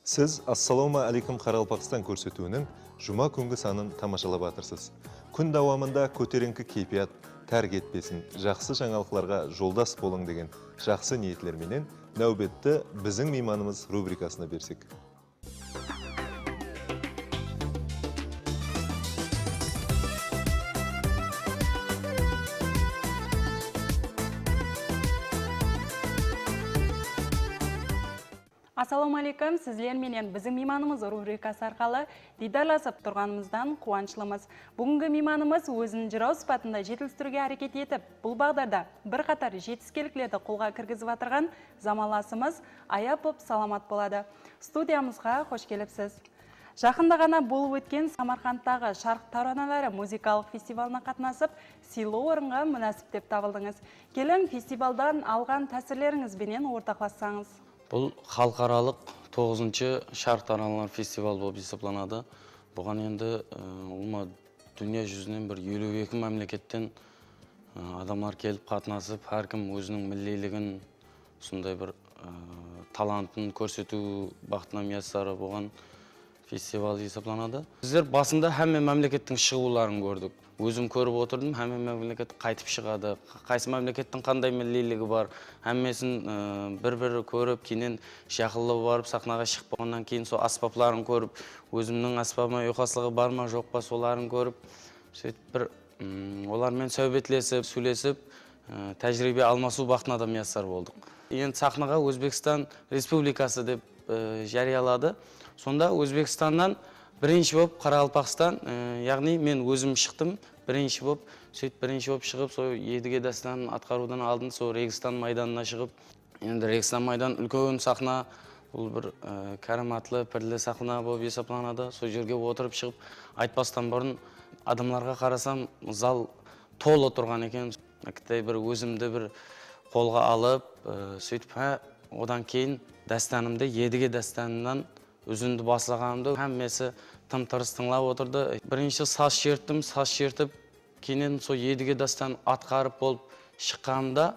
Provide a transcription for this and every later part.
Сіз Ассалауму алейкум Қарақалпақстан көрсетуінің жұма күнгі санын тамашалап атырсыз. Күн давамында көтеріңкі кейпият, тәрк етпесін, жақсы жаңалықларға жолдас болың деген жақсы ниетлерменен нәубетті біздің мейманымыз рубрикасына берсек. Ассаламу алейкум, сізлер менен біздің мейманымыз рубрикасы арқалы дидарласып тұрғанымыздан қуаныштымыз. Бүгінгі мейманымыз өзінің жырау сыпатында жетілістіруге әрекет етіп, бұл бағдарда бірқатар жетіскеліктерді қолға кіргізіп атырған замаласымыз Аяпов саламат болады. Студиямызға қош келіпсіз. Жақында ғана болып өткен Самарқандтағы Шарқ тараналары музыкалық фестивалына қатынасып, сыйлы орынға мүнәсіп деп табылдыңыз. Келін фестивалдан алған тәсірлеріңізбенен ортақлассаңыз. Бұл халықаралық 9-шы Шарқ тараналар фестивал болып есептелінеді. Бұған енді дүние жүзінен бір 52 мемлекеттен адамдар келіп қатынасып, әркім өзінің миллилігін, сондай бір талантын көрсету бақытына миясары болған фестивал есептелінеді. Біздер басында әмме мемлекеттің шығуларын көрдік. Өзім көріп отырдым, әмме мемлекет қайтып шығады. Қайсы мемлекеттің қандай миллилігі бар, әммесін бір-бір көріп, кейінен жақылы барып, сахнаға шығып болғаннан кейін сол аспапларын көріп, өзімнің аспабыма ұйқаслығы бар ма, жоқ па, соларын көріп, сөйтіп бір олармен сөйбетлесіп, сөйлесіп, тәжірибе алмасу бақытына да мияссар болдық. Енді сахнаға Өзбекстан Республикасы деп жариялады. Сонда Өзбекстаннан бірінші боп Қарақалпақстан, яғни мен өзім шықтым, бірінші боп шығып, сол едіге дәстәнін атқарудан алдын, сол Регистан майданына шығып, енді Регистан майдан үлкен сахна, бұл бір кәріматлы, пірлі сахна болып есептелінеді. Сол жерге отырып шығып, айтпастан бұрын адамларға қарасам, зал толы тұрған екен. Кітай бір өзімді бір қолға алып, сөйтіп, одан кейін дәстәнімді, едіге дәстәнінен үзінді басылағанымды әммесі тым-тырыс тыңлап отырды. Бірінші саз шертіп, кейінен сол едіге дастан атқарып болып шыққанымда,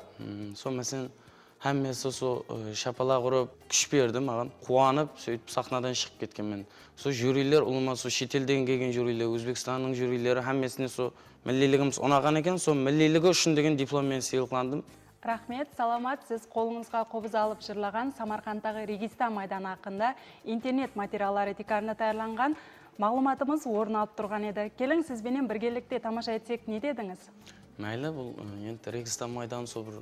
сол мәсен әммесі сол шапалақ ұрып күш берді маған. Қуанып, сөйтіп сахнадан шығып кеткенмен. Сол жюрилер, ұлыма сол шетелден келген жюрилер, Өзбекстанның жюрилері әммесіне сол миллилігіміз ұнаған екен, сол миллилігі үшін деген дипломмен сыйлықтандым. Рахмет, саламат, сіз қолыңызға қобыз алып жырлаған Самарқандтағы Регистан майданы хақында интернет материалдары текарына таярланған мағлұматымыз орын алып тұрған еді. Келің сізбенен біргелікте тамаша етсек не дедіңіз? Мәйлі, бұл енді Регистан майданы сол бір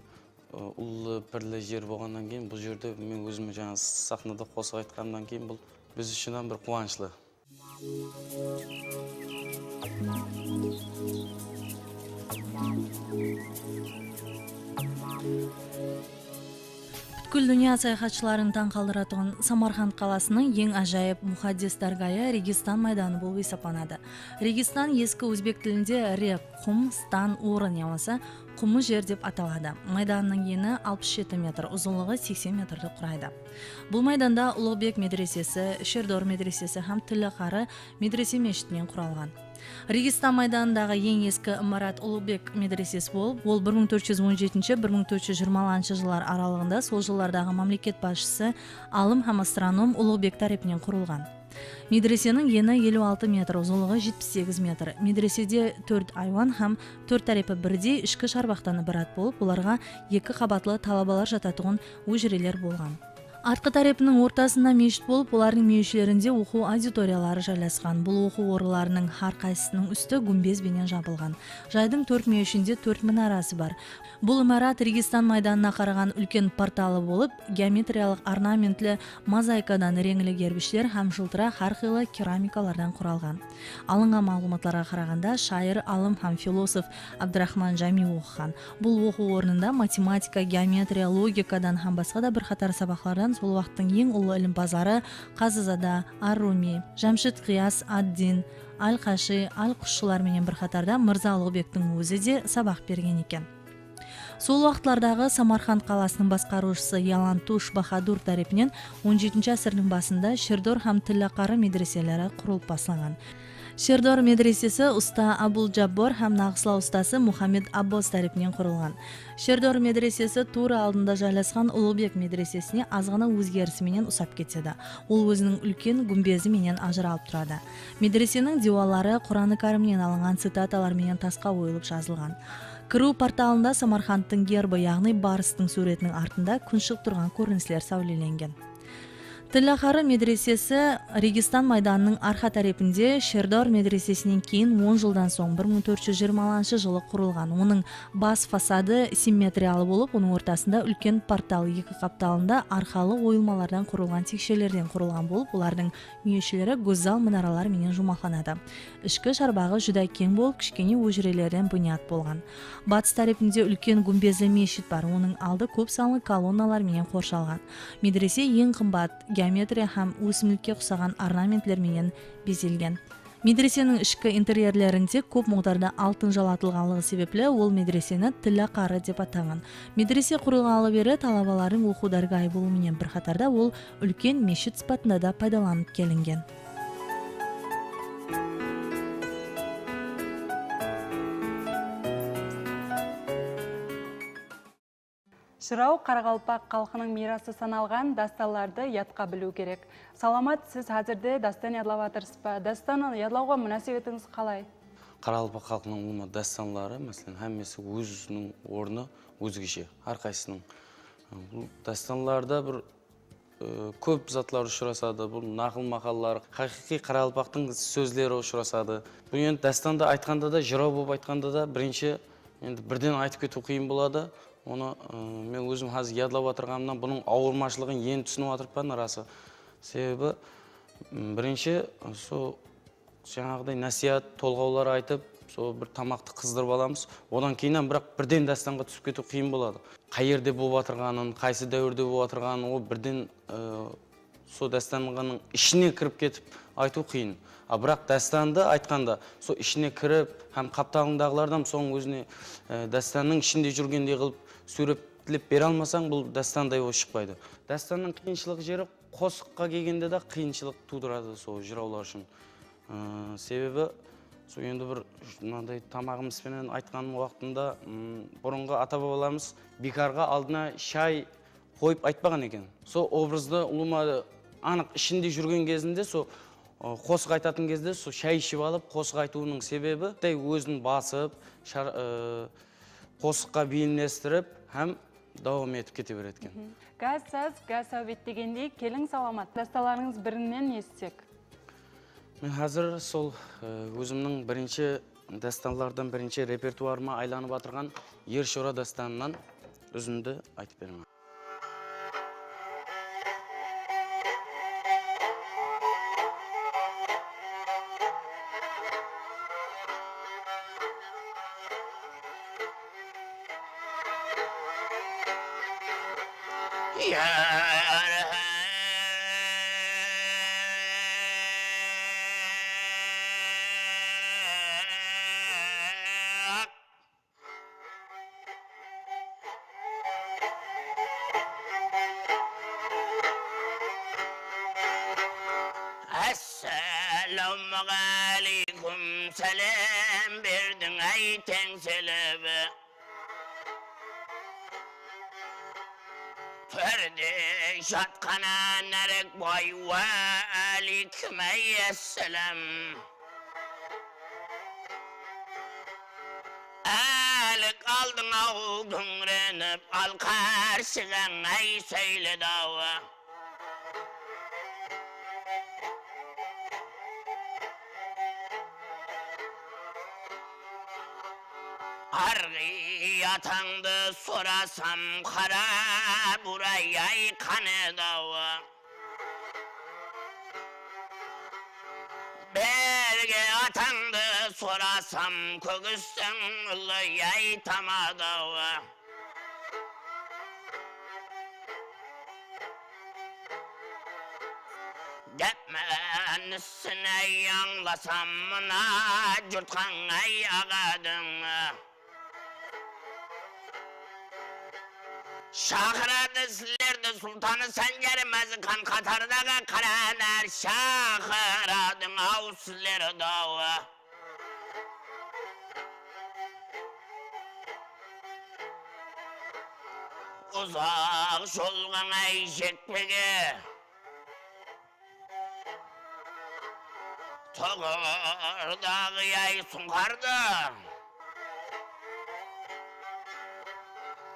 ұлы пірлі жер болғаннан кейін, бұл жерде мен өзіме жаңа сахнада қосып айтқаннан кейін бұл біз үшін бір қуанышлы. Бүткіл дүния саяхатшыларын таң қалдыратығын Самарқанд қаласының ең ажайып мұхаддис даргайы Регистан майданы болып есептелінеді. Регистан ескі өзбек тілінде рек, құм, стан, орын ямаса құмы жер деп аталады. Майданның ені 67 метр, ұзынлығы 80 метрді құрайды. Бұл майданда Ұлықбек медресесі, Шердор медресесі һәм Тіліқары медресе мешітінен құралған. Регистан майданындағы ең ескі имарат Ұлықбек медресесі болып, ол 1417-1420 жылдар аралығында сол жылдардағы мемлекет басшысы алым һәм астроном Ұлықбек тарапынан құрылған. Медресенің ені 56 метр, ұзынлығы 78 метр. Медреседе 4 айван һәм 4 тарапы бірдей ішкі шарбақтаны бірат болып, оларға 2 қабатлы талабалар жататығын өжірелер болған. Артқы тарапының ортасында мешіт болып, олардың мүйішілерінде оқу аудиториялары жайласқан. Бұл оқу орыларының әрқайсысының үсті гүмбезбенен жабылған. Жайдың 4 мүйішінде 4 мұнарасы бар. Бұл имарат Регистан майданына қараған үлкен порталы болып, геометриялық орнаментлі мозаикадан реңлі гербіштер һәм жылтырақ әрқилы керамикалардан құралған. Алынған мағлұматларға қарағанда шайыр, алым һәм философ Абдрахман Жами оқыған. Бұл оқу орнында математика, геометрия, логикадан һәм басқа да бірқатар сабақтардан сол уақыттың ең ұлы ілімпазары Қазызада, Ар-Руми, Жамшид Қияс ад-Дин, Аль-Қаши, Аль-Құшшылар менен бірқатарда Мырза Ұлықбектің өзі де сабақ берген екен. Сол уақытлардағы Самарқанд қаласының басқарушысы Ялантуш Бахадур тарапынан 17 ғасырдың басында Шердор һәм Тіліқары медреселері құрылып басталған. Шердор медресесі ұста Абул Джаббор һәм нағысла ұстасы Мухаммед Аббос тарапынан құрылған. Шердор медресесі тура алдында жайласқан Улугбек медресесіне азғана өзгерісіменен ұсап кетеді. Ол өзінің үлкен гүмбезіменен ажыралып тұрады. Медресенің диуалары Құраны Кәрімнен алынған цитаталарменен тасқа ойылып жазылған. Кіру порталында Самарқандтың гербі, яғни барыстың суретінің артында күн шығып тұрған көріністер сәулеленген. Тиллахары медресесі Регистан майданының арқа тарапында Шердор медресесінен кейін 10 жылдан соң 1420 жылы құрылған. Оның бас фасады симметриялы болып, оның ортасында үлкен портал, екі қапталында арқалы ойылмалардан құрылған текшелерден құрылған болып, олардың мүйешелері гөззал мұнаралар менен жұмақланады. Ішкі шарбағы жүдай кең болып, кішкене өжірелерден бұният болған. Батыс тарапында үлкен гүмбезі мешіт бар, оның алды көп санлы колонналар менен қоршалған. Медресе ең қымбат геометрия һәм өсімдікке ұқсаған орнаментлермен безелген. Медресенің ішкі интерьерлерінде көп муғдарда алтын жалатылғанлығы себеплі ол медресені Тиллақары деп атаған. Медресе құрылғалы бері талабалардың оқу даргайы болуымен бір қатарда ол үлкен мешіт сипатында да пайдаланып келінген. Жырау Қарақалпақ халқының мирасы саналған дасталарды ятқа білу керек. Саламат, сіз қазірде дастан ядлап атырсыз ба? Дастаны ядлауға мөнәсебетіңіз қалай? Қарақалпақ халқының ұлма дастанлары, мәселен, әммесі өзінің орны өзгеше, әрқайсының. Бұл дастанларда бір көп затлар ұшырасады, бұл нақыл мақаллар, хақиқи Қарақалпақтың сөздері ұшырасады. Бұл енді дастанда айтқанда да, жырау болып айтқанда да, бірінші бірден айтып кету қиын болады. Оны мен өзім қазір ядлап отырғанымнан бұның ауырмашылығын енді түсініп отырппын расы. Себебі бірінші сол жаңағыдай насихат толғаулар айтып, сол бір тамақты қыздырып аламыз. Одан кейіннен бірақ бірден дастанға түсіп кету қиын болады. Қай жерде болып отырғанын, қайсы дәуірде болып отырғанын, ол бірден сол дастанның ішіне кіріп кетіп айту қиын. Бірақ дастанды айтқанда, сол ішіне кіріп, һәм қапталындағылардан соң өзіне дастанның ішінде жүргендей қылып суреттеліп бере алмасаң, бұл дастандай ол шықпайды. Дастанның қиыншылық жері қосыққа келгенде де қиыншылық тудырады сол жыраулар үшін. Себебі сол енді бір мынандай тамағымызбенен айтқан уақытында бұрынғы ата-бабаларымыз бекарға алдына шай қойып айтпаған екен. Сол образды ұлыма анық ішінде жүрген кезінде сол қосық айтатын кезде сол шай ішіп алып қосық айтуының себебі өзін басып, қосыққа бейімлестіріп, һәм давам етіп кете береді екен. Газ саз, газ сәубет дегендей, келің саламат. Дасталарыңыз бірінен естісек? Мен қазір сол өзімнің бірінші дастанлардан бірінші репертуарыма айланып атырған Ершора дастанынан үзінді айтып беремін. Assalamu alaikum, selam verdin ayten selebe. Ferdi şatkana nerek boy ve alaikum ayesselam. Alik aldın oldun renip, al karşıgan ay söyle dava. Argı yatağında sorasam kara buraya kanı dava. Belge yatağında sorasam köküsten yay tama dava. Depmenisine yanlasam mına cürtkan ay ağadın. Şahradı sizler берді сұлтаны Сәнжәрмәз хан қатардағы қаранар шақырадың ау сіздер дауы. Ұзақ жолған ай жетпеге Тұғырдағы ай сұңқарды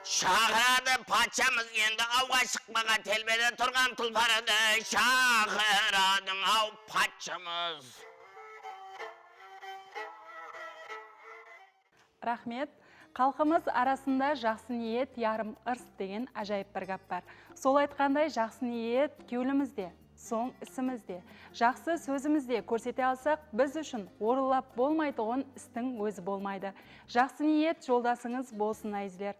Шақырады патшамыз енді ауға шықпаға телбеде тұрған тұлпарды шақырадың ау патшамыз. Рахмет. Халқымыз арасында жақсы ниет ярым ырс деген ажайып бір гап бар. Сол айтқандай жақсы ниет кеулімізде, соң ісімізде, жақсы сөзімізде көрсете алсақ, біз үшін орылап болмайтұғын істің өзі болмайды. Жақсы ниет жолдасыңыз болсын айзлер.